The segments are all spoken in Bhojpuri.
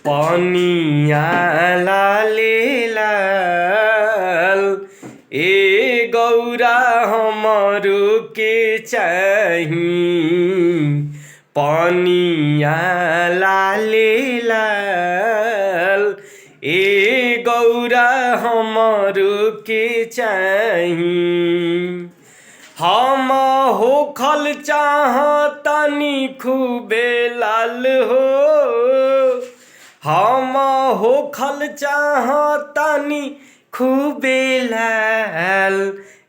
पनिया लाले लाल ए गौरा हमरो के चाही। पनिया लाले लाल ए गौरा हमरो के चाही। हम होखल चाहतानी खूबे लाल हो, हम होखल चाहतानी खूबे लाल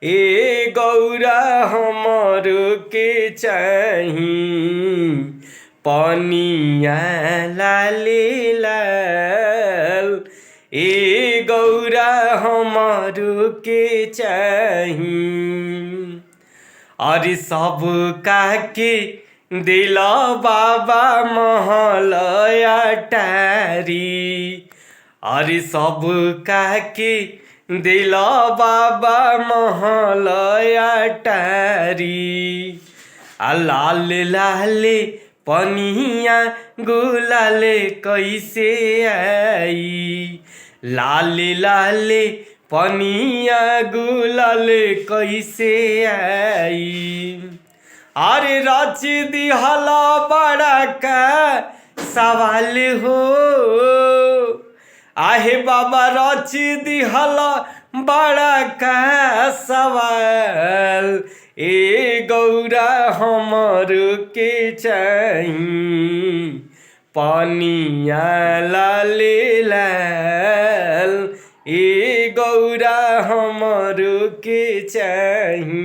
ए गौरा हमरो के चाही। पनिया लाले लाल ए गौरा हमरो के चाही। अरे सब काके दिला बाबा महलया टारी। अरे सब काके दिला बाबा महलया टारी। आ लाल लाले पनिया गुलाले कैसे आई। लाल लाले पनिया गुलाले कैसे आई। अरे रच दिहला बड़ा का सवाल हो, आहे बाबा रच दिहला बड़ा का सवाल ए गौरा हमरो के चाही। पनिया लाले लाल ए गौरा हमरो के चाही।